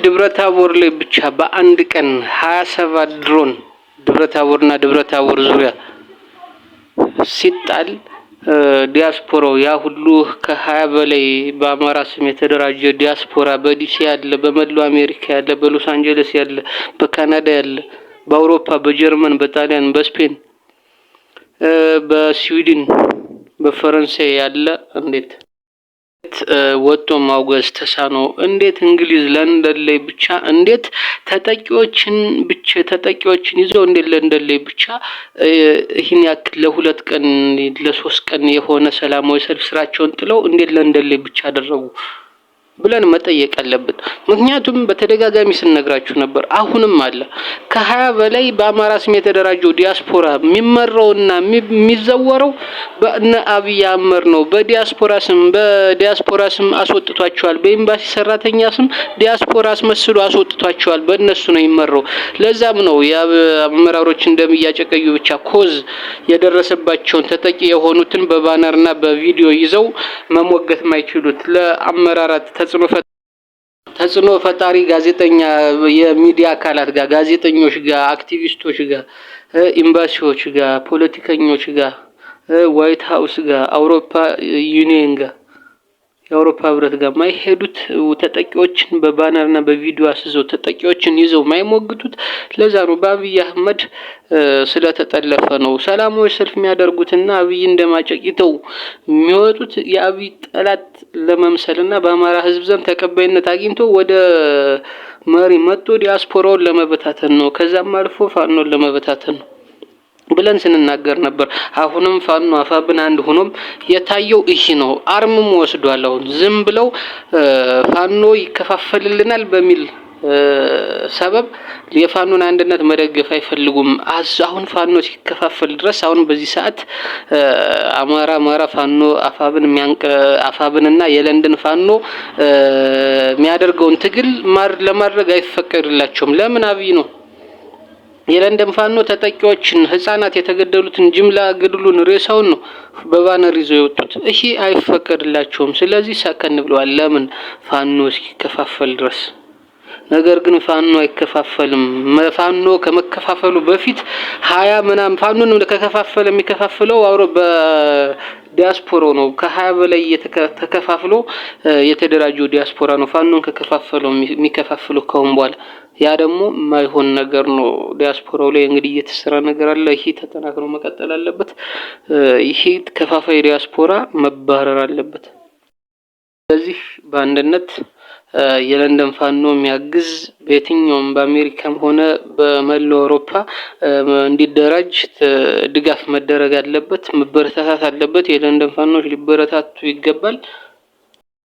ደብረታቦር ላይ ብቻ በአንድ ቀን 27 ድሮን ደብረታቦርና ደብረታቦር ዙሪያ ሲጣል ዲያስፖራው ያ ሁሉ ከ20 በላይ በአማራ ስም የተደራጀ ዲያስፖራ በዲሲ ያለ፣ በመላው አሜሪካ ያለ፣ በሎስ አንጀለስ ያለ፣ በካናዳ ያለ፣ በአውሮፓ፣ በጀርመን፣ በጣሊያን፣ በስፔን፣ በስዊድን፣ በፈረንሳይ ያለ እንዴት ወጥቶ ማውገዝ ተሳነው? እንዴት እንግሊዝ ለንደን ላይ ብቻ እንዴት ተጠቂዎችን ይዘው እንዴት ለንደን ላይ ብቻ ይህን ያክል ለ2 ቀን ለ3 ቀን የሆነ ሰላማዊ ሰልፍ ስራቸውን ጥለው እንዴት ለንደን ላይ ብቻ አደረጉ ብለን መጠየቅ አለብን። ምክንያቱም በተደጋጋሚ ስንነግራችሁ ነበር፣ አሁንም አለ ከ20 በላይ በአማራ ስም የተደራጀው ዲያስፖራ የሚመራውና የሚዘወረው በእነ አብይ አህመድ ነው። በዲያስፖራ ስም አስወጥቷቸዋል። በኤምባሲ ሰራተኛ ስም ዲያስፖራ አስመስሎ አስወጥቷቸዋል። በእነሱ ነው የሚመራው። ለዛም ነው የአመራሮች እንደሚያጨቀዩ ብቻ ኮዝ የደረሰባቸውን ተጠቂ የሆኑትን በባነርና በቪዲዮ ይዘው መሞገት ማይችሉት ለአመራራት ተጽዕኖ ፈጣሪ ጋዜጠኛ የሚዲያ አካላት ጋር፣ ጋዜጠኞች ጋር፣ አክቲቪስቶች ጋር፣ ኤምባሲዎች ጋር፣ ፖለቲከኞች ጋር፣ ዋይት ሃውስ ጋር፣ አውሮፓ ዩኒየን ጋር፣ የአውሮፓ ህብረት ጋር ማይሄዱት ተጠቂዎችን በባነርና በቪዲዮ አስይዘው ተጠቂዎችን ይዘው ማይሞግቱት ለዛ ነው። በአብይ አህመድ ስለተጠለፈ ነው ሰላማዊ ሰልፍ የሚያደርጉትና አብይ እንደማጨቂተው የሚወጡት የአብይ ጠላት ለመምሰልና በአማራ ህዝብ ዘንድ ተቀባይነት አግኝቶ ወደ መሪ መጥቶ ዲያስፖራውን ለመበታተን ነው። ከዛም አልፎ ፋኖን ለመበታተን ነው ብለን ስንናገር ነበር። አሁንም ፋኖ አፋብን አንድ ሆኖም የታየው ይሄ ነው። አርምም ወስዷል። አሁን ዝም ብለው ፋኖ ይከፋፈልልናል በሚል ሰበብ የፋኖን አንድነት መደገፍ አይፈልጉም። አሁን ፋኖ ሲከፋፈል ድረስ አሁን በዚህ ሰዓት አማራ ፋኖ አፋብንና የለንደን ፋኖ የሚያደርገውን ትግል ለማድረግ አይፈቀድላቸውም። ለምን? አብይ ነው የለንደን ፋኖ ተጠቂዎችን ህፃናት የተገደሉትን ጅምላ ግድሉን ሬሳውን ነው በባነር ይዘው የወጡት። ይሄ አይፈቀድላቸውም። ስለዚህ ሰከን ብለዋል። ለምን? ፋኖ ሲከፋፈል ድረስ። ነገር ግን ፋኖ አይከፋፈልም። ፋኖ ከመከፋፈሉ በፊት 20 ምናምን ፋኖን ከከፋፈለ የሚከፋፍለው ዲያስፖራ ነው። ከ20 በላይ ተከፋፍሎ የተደራጀው ዲያስፖራ ነው ፋኖን ከከፋፈለው የሚከፋፍለው ከሆነ በኋላ ያ ደግሞ ማይሆን ነገር ነው። ዲያስፖራው ላይ እንግዲህ እየተሰራ ነገር አለ። ይሄ ተጠናክሮ መቀጠል አለበት። ይሄ ከፋፋይ ዲያስፖራ መባረር አለበት። ስለዚህ በአንድነት የለንደን ፋኖ የሚያግዝ በየትኛውም በአሜሪካም ሆነ በመላው አውሮፓ እንዲደራጅ ድጋፍ መደረግ አለበት፣ መበረታታት አለበት። የለንደን ፋኖች ሊበረታቱ ይገባል።